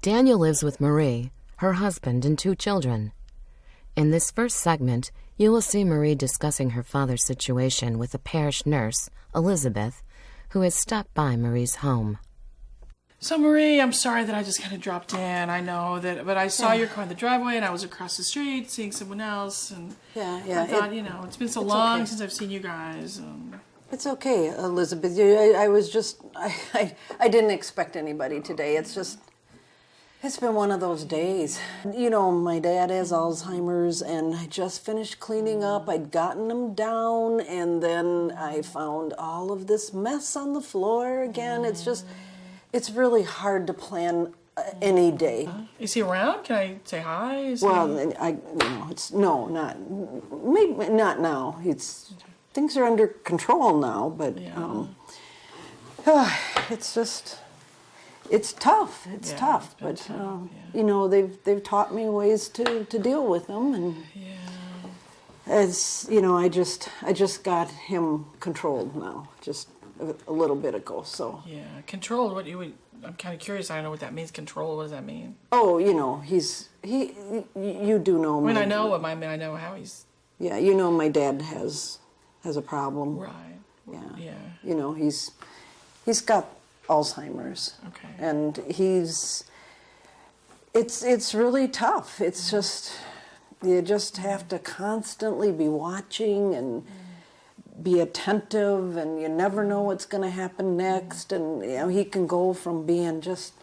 Daniel lives with Marie, her husband, and 2 children. In this first segment, you will see Marie discussing her father's situation with a parish nurse, Elizabeth, who has stopped by Marie's home. So Marie, I'm sorry that I just kind of dropped in. I know that, but I saw your car in the driveway, and I was across the street seeing someone else, and I thought, it's been so long since I've seen you guys. It's okay, Elizabeth. I was just, I didn't expect anybody today. It's been one of those days. My dad has Alzheimer's, and I just finished cleaning up. I'd gotten him down, and then I found all of this mess on the floor again. It's really hard to plan any day. Is he around? Can I say hi? Maybe not now. Things are under control now, but it's tough. It's tough, but they've taught me ways to deal with them, and as I just got him controlled now, just a little bit ago. So controlled. I'm kind of curious. I don't know what that means. Control. What does that mean? Oh, you do know. I know him. I know how he's. Yeah, my dad has a problem. Right. Yeah. He's got Alzheimer's. Okay. And it's really tough. It's just, you just have to constantly be watching and be attentive, and you never know what's going to happen next. And he can go from being just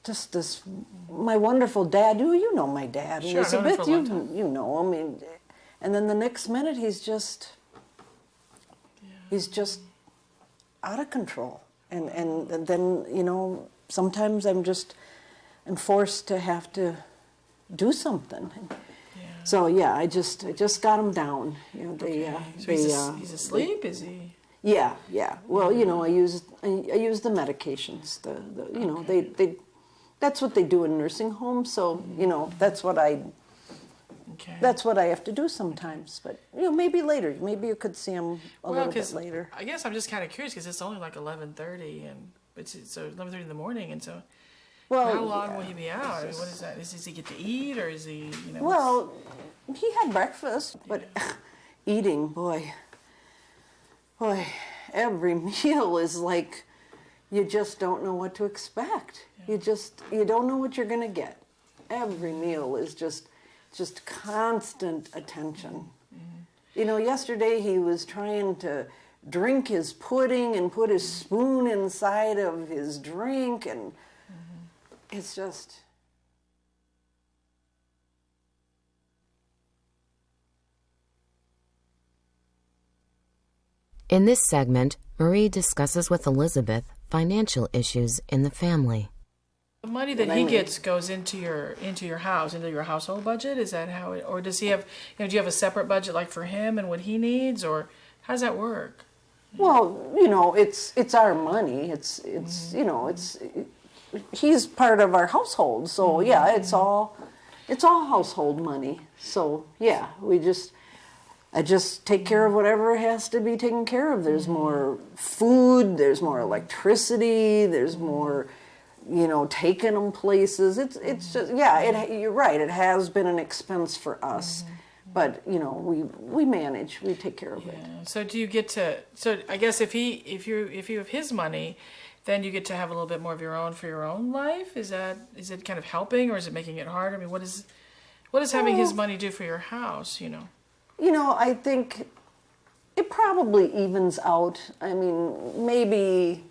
this, my wonderful dad. You know my dad, sure, Elizabeth. You know him. And then the next minute he's just out of control. And then sometimes I'm forced to have to do something. So I just got him down. He's asleep. Is he? Yeah. Well, I use the medications. They that's what they do in nursing homes. So that's what I have to do sometimes. But maybe later. Maybe you could see him a little bit later. I guess I'm just kind of curious because it's only like 11:30, and so 11:30 in the morning, and so. Well, how long will he be out? I mean, what is that? Does he get to eat, or is he? Well, he had breakfast, but eating, boy, every meal is like you just don't know what to expect. Yeah. You don't know what you're gonna get. Every meal is just constant attention. Mm-hmm. Yesterday he was trying to drink his pudding and put his spoon inside of his drink, and it's just. In this segment, Marie discusses with Elizabeth financial issues in the family. The money that he gets goes into your house, into your household budget. Is that how it, or does he have? Do you have a separate budget like for him and what he needs, or how does that work? Well, it's our money. It's he's part of our household, so it's all household money. So I just take care of whatever has to be taken care of. There's more food, there's more electricity, there's more, taking them places. It's just you're right. It has been an expense for us, but we manage. We take care of it. So do you get to? So I guess if you have his money, then you get to have a little bit more of your own for your own life. Is it kind of helping, or is it making it harder? I mean, what does having his money do for your house? I think it probably evens out. I mean, maybe,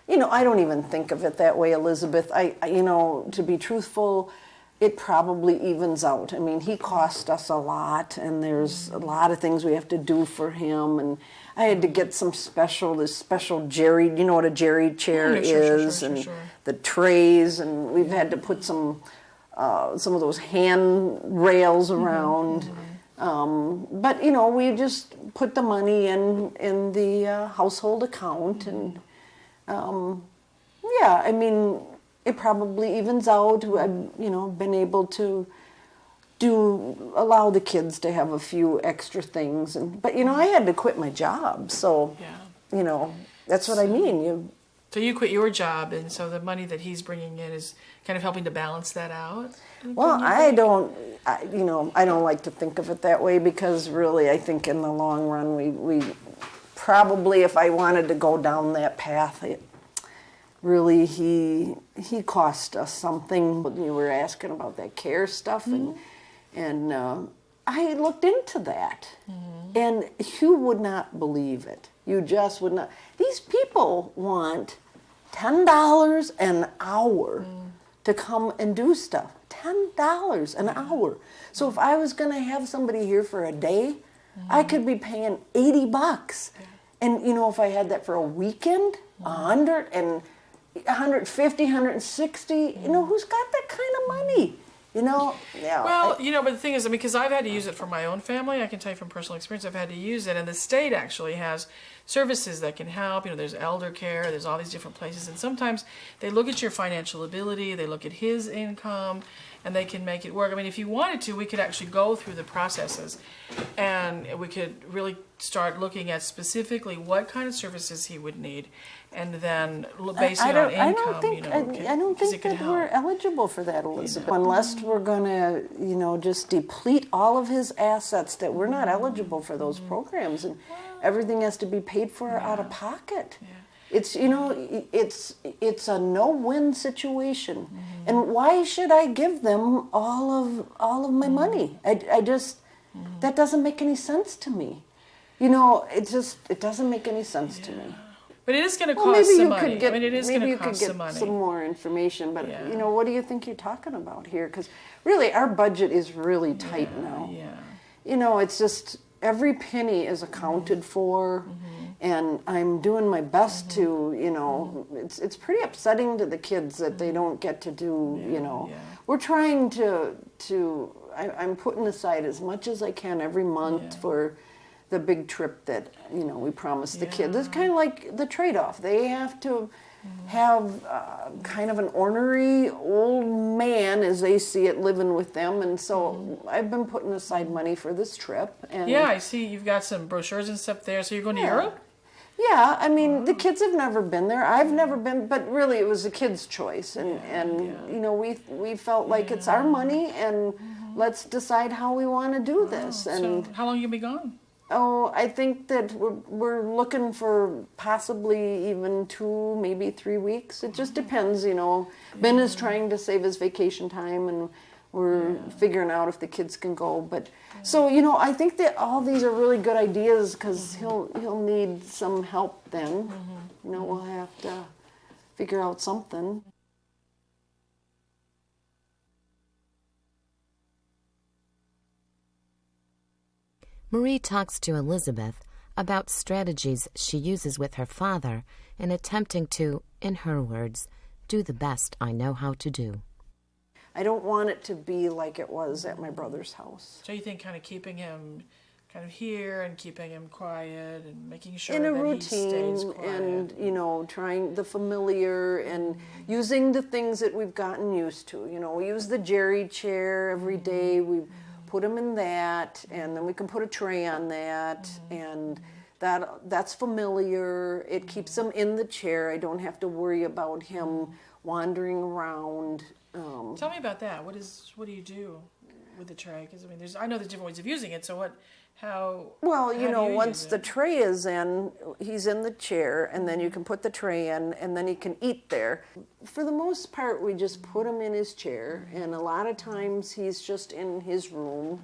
I don't even think of it that way, Elizabeth. I to be truthful, it probably evens out. I mean, he cost us a lot, and there's a lot of things we have to do for him, and I had to get this special Jerry, what a Jerry chair is, and the trays, and we've had to put some of those hand rails around. But we just put the money in the household account, and I mean, it probably evens out. I've been able to allow the kids to have a few extra things, but I had to quit my job, so that's what I mean. So you quit your job, and so the money that he's bringing in is kind of helping to balance that out? Well, I don't like to think of it that way, because really I think in the long run we probably, if I wanted to go down that path, really he cost us something. You were asking about that care stuff, and I looked into that, and you would not believe it. You just would not. These people want $10 an hour to come and do stuff. $10 an hour. So if I was going to have somebody here for a day, I could be paying $80. And if I had that for a weekend, 100 and 150, 160, who's got that kind of money? Yeah. Well, but the thing is, because I've had to use it for my own family, I can tell you from personal experience, I've had to use it, and the state actually has services that can help. There's elder care, there's all these different places, and sometimes they look at your financial ability, they look at his income, and they can make it work. If you wanted to, we could actually go through the processes, and we could really start looking at specifically what kind of services he would need, and then based on income, I don't think that we're eligible for that, Elizabeth. Unless we're going to, just deplete all of his assets, that we're not eligible for those programs, and everything has to be paid for out of pocket. Yeah. It's it's a no-win situation, and why should I give them all of my money? I just that doesn't make any sense to me. It doesn't make any sense to me. But it is going to cost some money. Maybe you could get some more information. But what do you think you're talking about here? Because really, our budget is really tight now. Yeah. It's just every penny is accounted for, and I'm doing my best to. It's pretty upsetting to the kids that they don't get to do. We're trying to. I'm putting aside as much as I can every month for the big trip that we promised the kids. It's kind of like the trade-off. They have to have kind of an ornery old man, as they see it, living with them, and so I've been putting aside money for this trip. And I see you've got some brochures and stuff there. So you're going to Europe? Yeah, the kids have never been there. I've never been, but really it was a kid's choice, and we felt like it's our money, and let's decide how we want to do this. And so how long you be gone? Oh, I think that we're looking for possibly even 2, maybe 3 weeks. It just depends, Ben is trying to save his vacation time, and we're figuring out if the kids can go. But so, I think that all these are really good ideas, because he'll need some help then. We'll have to figure out something. Marie talks to Elizabeth about strategies she uses with her father in attempting to, in her words, do the best I know how to do. I don't want it to be like it was at my brother's house. So you think kind of keeping him kind of here and keeping him quiet and making sure in a that routine, he stays quiet. And trying the familiar and using the things that we've gotten used to. We use the Jerry chair every day. We put him in that, and then we can put a tray on that, and that's familiar. It keeps him in the chair. I don't have to worry about him wandering around. Tell me about that. What do you do with the tray? Because I know there's different ways of using it. So how? Well, once the tray is in, he's in the chair, and then you can put the tray in, and then he can eat there. For the most part, we just put him in his chair, and a lot of times he's just in his room.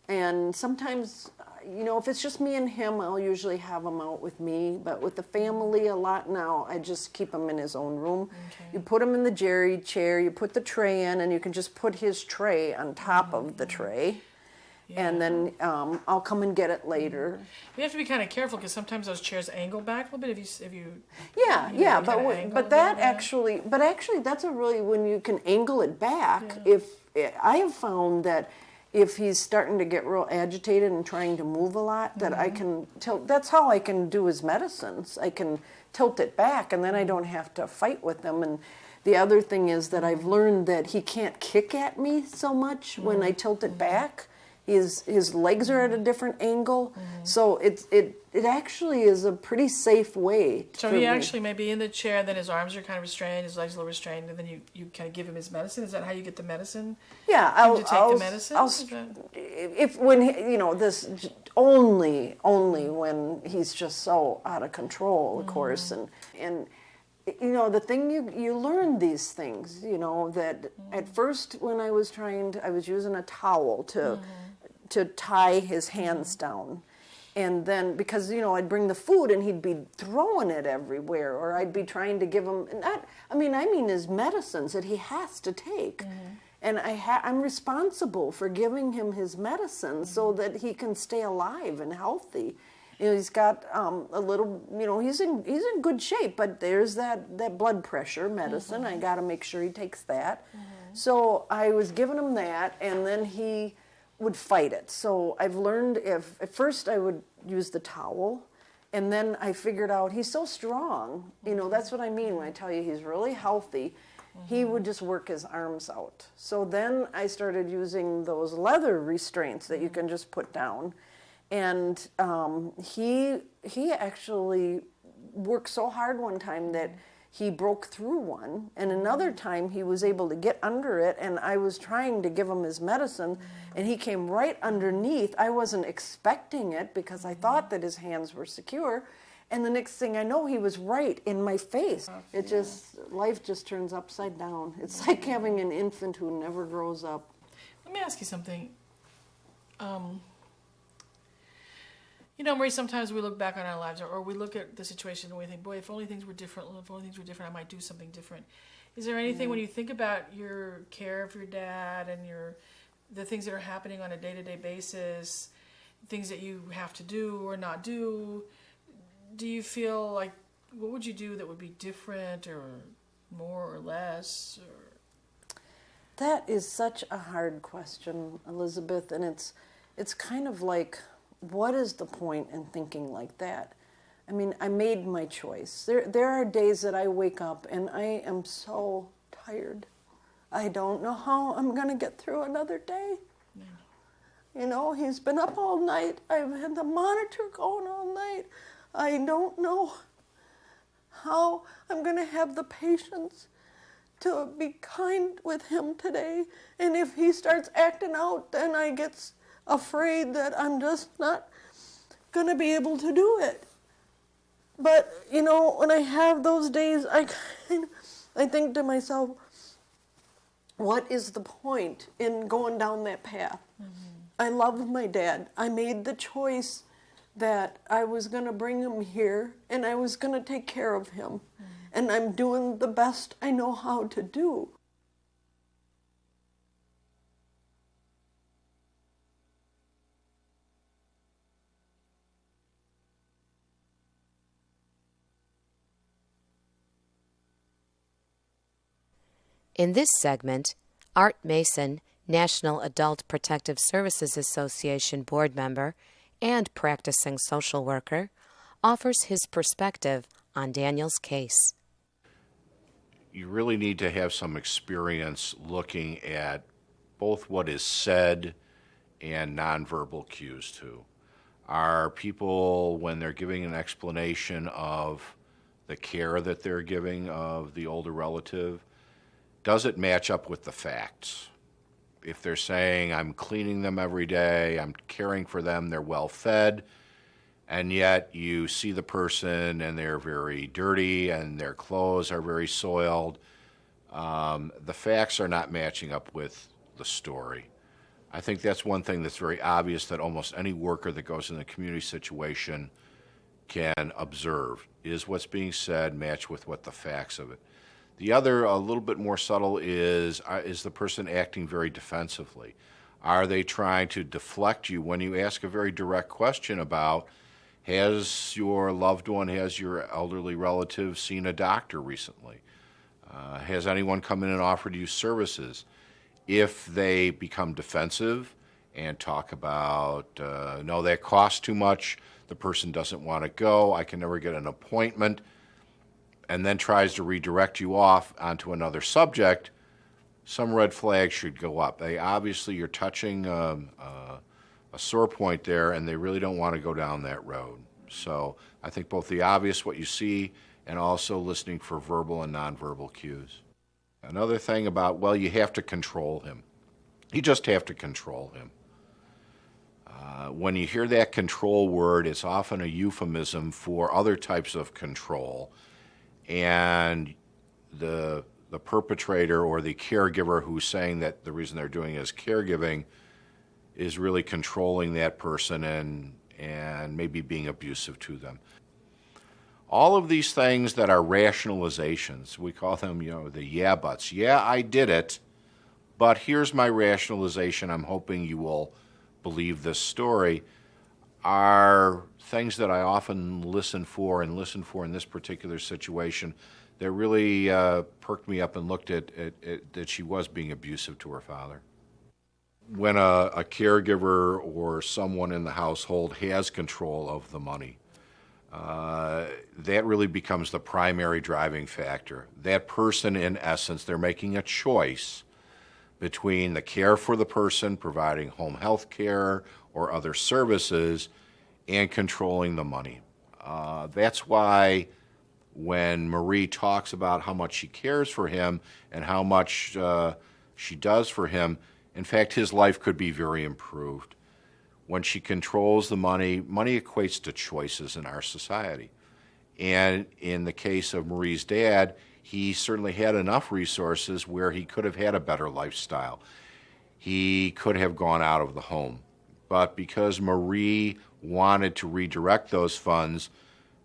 And sometimes, if it's just me and him, I'll usually have him out with me. But with the family a lot now, I just keep him in his own room. Okay. You put him in the Jerry chair, you put the tray in, and you can just put his tray on top of the tray. Yeah. And then I'll come and get it later. You have to be kind of careful, because sometimes those chairs angle back a little bit. If you but actually that's a really, when you can angle it back. Yeah. If I have found that if he's starting to get real agitated and trying to move a lot, that I can tilt. That's how I can do his medicines. I can tilt it back, and then I don't have to fight with him. And the other thing is that I've learned that he can't kick at me so much when I tilt it back. his legs are at a different angle. So it actually is a pretty safe way. So he actually may be in the chair, then his arms are kind of restrained, his legs a little restrained, and then you kind of give him his medicine. Is that how you get the medicine? Yeah, I'll take the medicine. If when this only when he's just so out of control, of course, and the thing you learn these things, that at first when I was using a towel to tie his hands down. And then, because, I'd bring the food and he'd be throwing it everywhere, or I'd be trying to give him, I mean his medicines that he has to take. And I'm responsible for giving him his medicine so that he can stay alive and healthy. He's got a little, he's in good shape, but there's that blood pressure medicine. I got to make sure he takes that. So I was giving him that, and then he would fight it. So I've learned at first I would use the towel, and then I figured out he's so strong. That's what I mean when I tell you he's really healthy. He would just work his arms out. So then I started using those leather restraints that you can just put down. And he actually worked so hard one time that he broke through one, and another time he was able to get under it, and I was trying to give him his medicine, and he came right underneath. I wasn't expecting it because I thought that his hands were secure, and the next thing I know, he was right in my face. Life just turns upside down. It's like having an infant who never grows up. Let me ask you something. Marie, sometimes we look back on our lives, or we look at the situation and we think, boy, if only things were different, I might do something different. Is there anything when you think about your care of your dad and the things that are happening on a day-to-day basis, things that you have to do or not do, do you feel like, what would you do that would be different or more or less? That is such a hard question, Elizabeth, and it's kind of like, what is the point in thinking like that? I mean, I made my choice. There are days that I wake up and I am so tired. I don't know how I'm going to get through another day. Yeah. He's been up all night. I've had the monitor going all night. I don't know how I'm going to have the patience to be kind with him today. And if he starts acting out, then I get afraid that I'm just not going to be able to do it. But, when I have those days, I think to myself, what is the point in going down that path? I love my dad. I made the choice that I was going to bring him here and I was going to take care of him. And I'm doing the best I know how to do. In this segment, Art Mason, National Adult Protective Services Association board member and practicing social worker, offers his perspective on Daniel's case. You really need to have some experience looking at both what is said and nonverbal cues too. Are people, when they're giving an explanation of the care that they're giving of the older relative, does it match up with the facts? If they're saying, I'm cleaning them every day, I'm caring for them, they're well fed, and yet you see the person and they're very dirty and their clothes are very soiled, the facts are not matching up with the story. I think that's one thing that's very obvious that almost any worker that goes in a community situation can observe. Is what's being said match with what the facts of it? The other, a little bit more subtle, is the person acting very defensively? Are they trying to deflect you when you ask a very direct question about, has your loved one, has your elderly relative seen a doctor recently? Has anyone come in and offered you services? If they become defensive and talk about, no, that costs too much, the person doesn't want to go, I can never get an appointment, and then tries to redirect you off onto another subject, some red flags should go up. Obviously, you're touching a sore point there, and they really don't want to go down that road. So I think both the obvious, what you see, and also listening for verbal and nonverbal cues. Another thing about, well, you have to control him. You just have to control him. When you hear that control word, it's often a euphemism for other types of control. And the perpetrator or the caregiver who's saying that the reason they're doing it is caregiving is really controlling that person and maybe being abusive to them. All of these things that are rationalizations, we call them, the yeah buts. Yeah, I did it, but here's my rationalization. I'm hoping you will believe this story, are things that I often listen for in this particular situation that really perked me up and looked at that she was being abusive to her father. When a caregiver or someone in the household has control of the money, that really becomes the primary driving factor. That person, in essence, they're making a choice between the care for the person, providing home health care or other services, and controlling the money. That's why when Marie talks about how much she cares for him and how much she does for him, in fact, his life could be very improved. When she controls the money, money equates to choices in our society. And in the case of Marie's dad, he certainly had enough resources where he could have had a better lifestyle. He could have gone out of the home. But because Marie wanted to redirect those funds,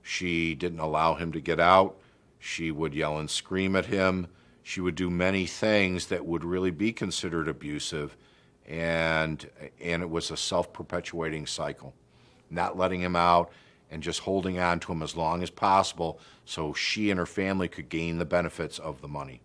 she didn't allow him to get out. She would yell and scream at him. She would do many things that would really be considered abusive, and it was a self-perpetuating cycle. Not letting him out and just holding on to him as long as possible so she and her family could gain the benefits of the money.